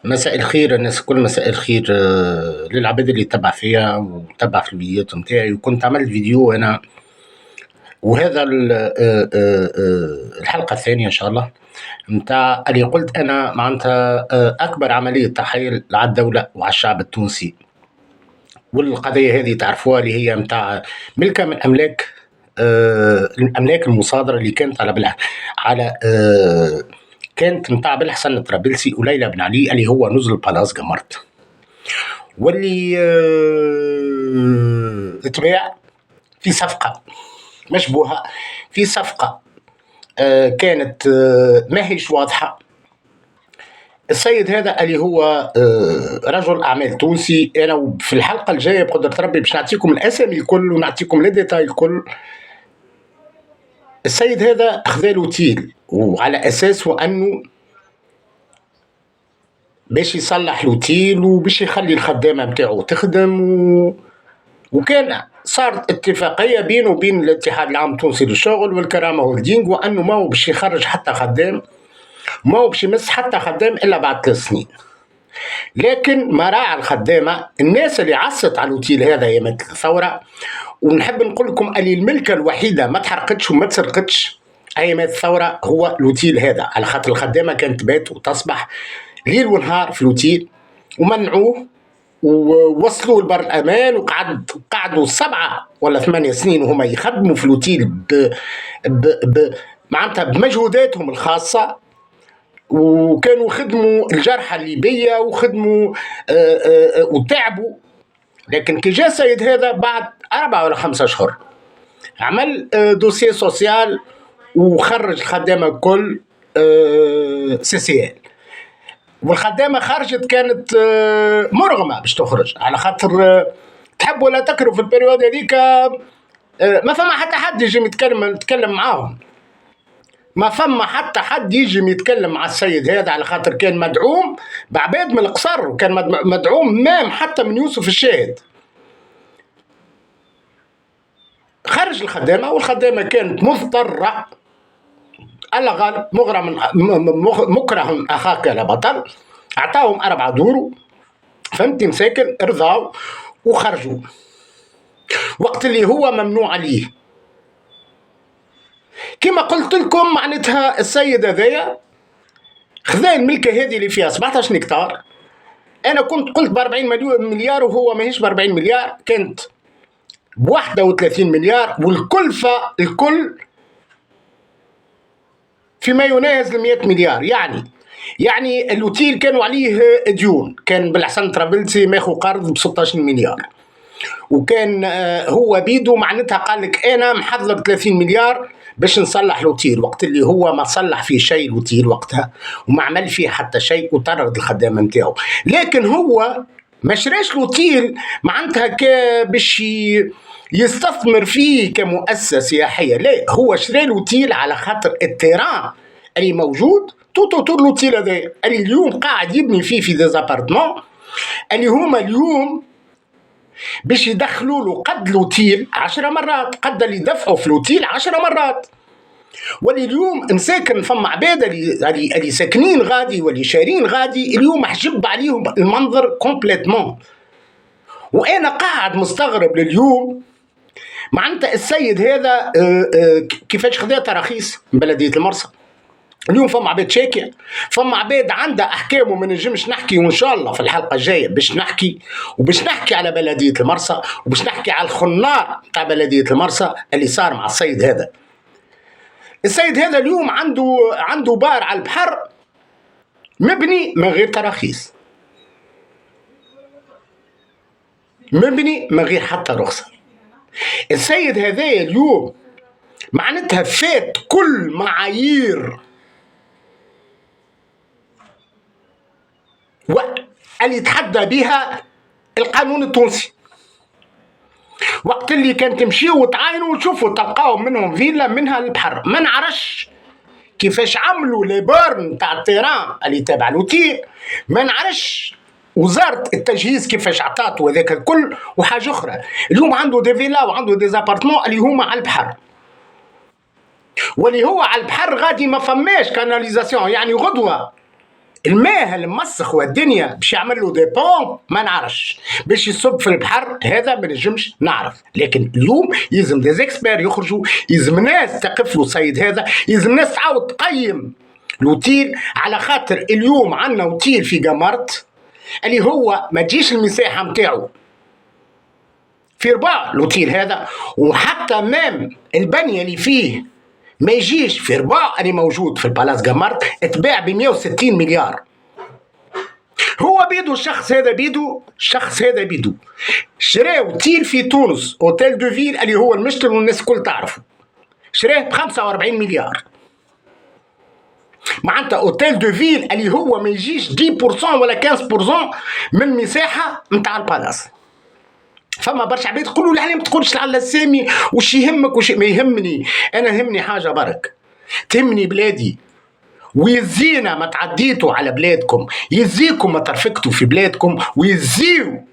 مساء الخير الناس الكل، مساء الخير للعباد اللي تبع فيا وتبع في الفيديوهات نتاعي، وكنت عملت فيديو أنا وهذا الحلقة الثانية إن شاء الله متاع اللي قلت أنا معناتها أكبر عملية تحايل على الدولة وعلى الشعب التونسي. والقضية هذه تعرفوها اللي هي متاع ملكة من أملاك الأملاك المصادرة اللي كانت على كانت متاع بالحسن الطرابلسي وليلى بن علي اللي هو نزل بالاس قمرت، واللي تباع في صفقة مشبوهة، في صفقة كانت ما هيش واضحة. السيد هذا اللي هو رجل أعمال تونسي. أنا في الحلقة الجاية بقدرة ربي باش نعطيكم الأسامي الكل ونعطيكم الديتاي الكل. السيد هذا خذاله تيل وعلى أساس أنه باش يصلح لوتيل وباش يخلي الخدامة متاعه تخدم وكان صارت اتفاقية بينه وبين الاتحاد العام التونسي للشغل والكرامة هولدينغ وأنه ما هو باش يخرج حتى خدام، ما هو باش يمس حتى خدام إلا بعد 3 سنين. لكن ما راعى الخدامة الناس اللي عصت على الوتيل هذا ايامات الثورة. ونحب نقول لكم اللي الملكة الوحيدة ما تحرقتش وما تسرقتش ايامات الثورة هو الوتيل هذا، على خاطر الخدامة كانت تبات وتصبح ليل ونهار في الوتيل ومنعوه ووصلوا لبر الامان وقعدوا 7 ولا 8 سنين وهما يخدموا في الوتيل معناتها بمجهوداتهم الخاصة، وكانوا خدموا الجرحى الليبية وخدموا وتعبوا. لكن كي جاء السيد هذا بعد 4 ولا 5 أشهر عمل دوسيي سوسيال وخرج الخدامة الكل سي سي ال، والخدامة خرجت كانت مرغمة باش تخرج على خاطر تحب ولا تكرهوا في البريود هذيك ما فما حتى حد يجي يتكلم معاهم، ما فما حتى حد يجي يتكلم مع السيد هذا على خاطر كان مدعوم بعباد من القصر وكان مدعوم مام حتى من يوسف الشاهد. خرج الخدامة والخدامة كانت مضطرة ألا غالب مكره أخاك لا بطل، أعطاهم 4 دور فهمتي مساكن رضاو وخرجوا وقت اللي هو ممنوع عليه. كما قلت لكم معناتها السيد هذايا خذا الملكة هذه اللي فيها 17 نكتار. أنا كنت قلت ب40 مليار وهو ماهيش ب40 مليار، كانت ب31 مليار، والكلفة الكل فيما يناهز 100 مليار. يعني الوتيل كانوا عليه ديون، كان بالحسن طرابلسي ماخو قرض ب16 مليار، وكان هو بيدو معناتها قال لك أنا محضر 30 مليار باش نصلح الوتيل، وقت اللي هو ما صلح فيه شيء الوتيل وقتها وما عمل فيه حتى شيء وطرد الخدامة نتاعو. لكن هو ما شراش الوتيل معناتها باش يستثمر فيه كمؤسسة سياحية، لا هو شرا الوتيل على خاطر التيران اللي موجود طول الوتيل هذا اللي اليوم قاعد يبني فيه في ديزابارتمون اللي هما اليوم باش يدخلوا له قد الوتيل 10 مرات، قد اللي دفعوا في الوتيل 10 مرات. واللي اليوم مساكن فما عباد اللي ساكنين غادي واللي شارين غادي اليوم حجب عليهم المنظر كومبليتمون. وانا قاعد مستغرب لليوم معناتها السيد هذا كيفاش خذا تراخيص من بلدية المرسى. اليوم فما عباد شاكية، فما عباد عندها احكام وما نجمش نحكي، وان شاء الله في الحلقه الجايه باش نحكي وباش نحكي على بلديه المرسى وباش نحكي على الخنار تاع بلديه المرسى اللي صار مع السيد هذا. السيد هذا اليوم عنده بار على البحر مبني من غير تراخيص، مبني من غير حتى رخصه. السيد هذا اليوم معناتها فات كل معايير اللي يتحدى بها القانون التونسي. وقت اللي كان تمشيوا وتعاينوا وتشوفوا تلقاو منهم فيلا منها البحر، ما نعرفش كيفاش عملوا لي بورن تاع التيران اللي تابع الوتيل، ما نعرفش وزارة التجهيز كيفاش عطاته وذاك الكل. وحاجة أخرى اليوم عنده دي فيلا وعنده دي زابارتمون اللي هما على البحر، واللي هو على البحر غادي ما فماش كاناليزاسيون، يعني غدوة الماء المسخ والدنيا باش يعمل له دي بون ما نعرفش، باش يصب في البحر هذا ما نجمش نعرف. لكن اليوم يلزم دي زيكسبير يخرجوا، يلزم ناس تقف له السيد هذا، يلزم ناس تعاود تقيم لوتيل، على خاطر اليوم عندنا اوتيل في قمرت اللي هو ما تجيش المساحه نتاعو في رباع لوتيل هذا، وحتى مام البنيه اللي فيه ما يجيش في رباع اللي موجود في البالاس قمرت، اتباع ب 160 مليار. هو بيدو الشخص هذا بيدو شرا اوتيل في تونس، اوتيل دو فيل اللي هو المشتل والناس الكل تعرفه، شراه ب 45 مليار. معناتها اوتيل دو فيل اللي هو ما يجيش 10% ولا 15% من المساحه نتاع البالاس. فما برشا عباد يقولوا لي ما تقولش على السامي وش يهمك وش ما يهمني. انا يهمني حاجه برك، تهمني بلادي، ويزينا ما تعديتوا على بلادكم، يزيكم ما ترفقتوا في بلادكم، ويزيو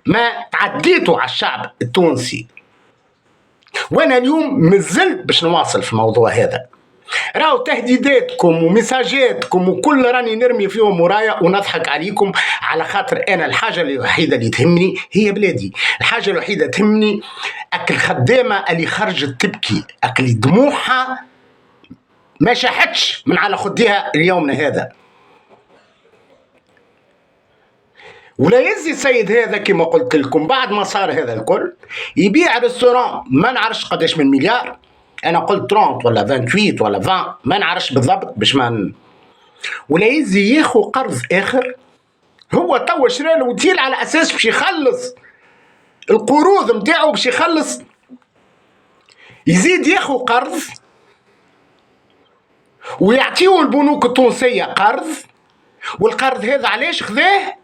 ما تعديتوا على الشعب التونسي. وانا اليوم مازلت باش نواصل في الموضوع هذا. راهو تهديداتكم ومساجاتكم وكل راني نرمي فيهم ورايا ونضحك عليكم، على خاطر انا الحاجه الوحيده اللي تهمني هي بلادي. الحاجه الوحيده تهمني اكل خدامه اللي خرجت تبكي، اكل دموعها ما شاحتش من على خديها اليومنا هذا. ولا يزي السيد هذا كما قلت لكم بعد ما صار هذا الكل يبيع ريستوران ما نعرفش قداش من مليار، انا قلت 30 ولا 28 ولا 20 ما نعرفش بالضبط باش ما ولا يزي ياخو قرض اخر. هو توا شرا له اوتيل على اساس باش يخلص القروض نتاعو، باش يخلص، يزيد ياخو قرض ويعطيو البنوك التونسيه قرض. والقرض هذا علاش خذاه؟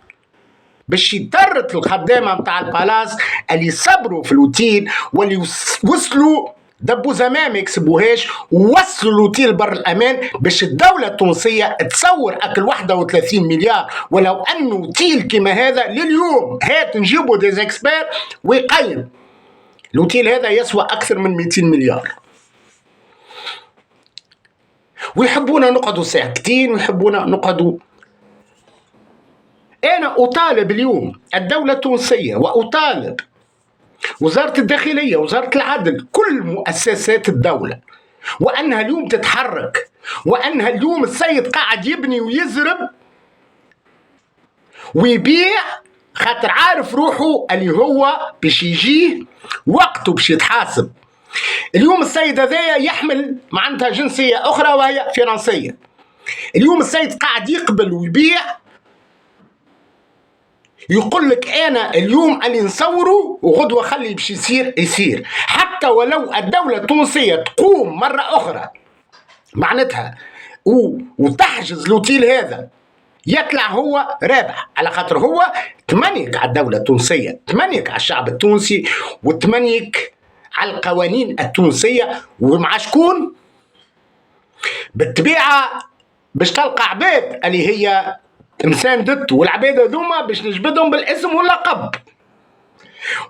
باش يطرط الخدامه نتاع البالاس اللي يصبروا في الاوتيل واللي وصلوا دبوا زمان ما يكسبوهاش، ووصلوا الاوتيل بر الامان باش الدوله التونسيه تصور اكل 31 مليار. ولو انه اوتيل كما هذا لليوم هات نجيبوا دي زيكسبير ويقيم الاوتيل هذا يسوى اكثر من 200 مليار. ويحبونا نقعدوا ساكتين ويحبونا نقعدوا. انا اطالب اليوم الدوله التونسيه واطالب وزارة الداخلية، وزارة العدل، كل مؤسسات الدولة، وأنها اليوم تتحرك، وأنها اليوم السيد قاعد يبني ويزرب ويبيع، خاطر عارف روحه اللي هو باش يجيه وقته باش يتحاسب. اليوم السيد هذايا يحمل معناتها جنسية أخرى وهي فرنسية. اليوم السيد قاعد يقبل ويبيع، يقول لك انا اليوم اللي نصوره وغدوه خلي باش يصير. حتى ولو الدوله التونسيه تقوم مره اخرى معناتها وتحجز الاوتيل هذا، يطلع هو رابح، على خاطر هو تمنيك على الدوله التونسيه، تمنيك على الشعب التونسي، وتمنيك على القوانين التونسيه. ومع شكون؟ بالطبيعه باش تلقى عباد اللي هي مساندته، والعباد هذوما باش نجبدهم بالاسم واللقب،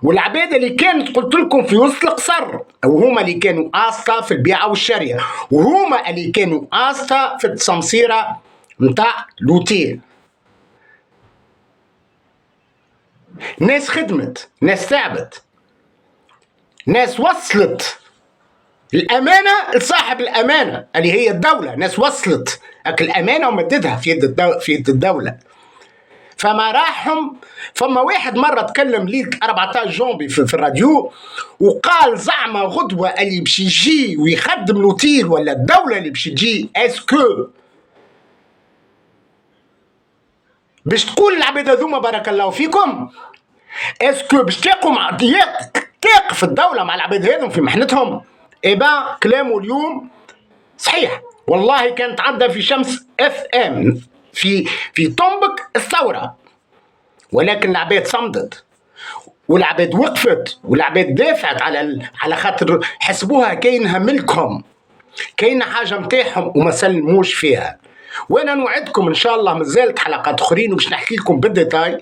والعباد اللي كانت قلت لكم في وسط القصر، وهما اللي كانوا اسطى في البيعه والشريه، وهما اللي كانوا اسطى في التسمسيره نتاع لوتيل. ناس خدمت، ناس تعبت، ناس وصلت الامانه لصاحب الامانه اللي هي الدوله، ناس وصلت الامانه ومددها في يد الدوله. فما راحهم. فما واحد مره تكلم ليله 14 جونبي في الراديو وقال زعما غدوه اللي باش يجي ويخدم لوتيل ولا الدوله اللي باش تجي اسكو باش تقول العباد هذوما بارك الله فيكم، اسكو باش تقف الدوله مع العباد هذوما في محنتهم؟ إبا كلامه اليوم صحيح. والله كانت عدى في شمس اف ام في طنبك الثوره، ولكن العباد صمدت والعباد وقفت والعباد دافعت على خاطر حسبوها كاينها ملكهم، كاينه حاجه متاعهم وما سلموش فيها. وانا نوعدكم ان شاء الله مازالت حلقات اخرين وباش نحكي لكم بالديتاي،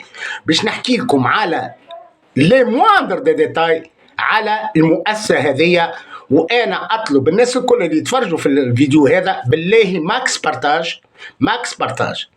باش نحكي لكم على لي مواندر دي ديتاي على المؤسسه هذه. وانا اطلب الناس الكل اللي يتفرجوا في الفيديو هذا بالله ماكس بارتاج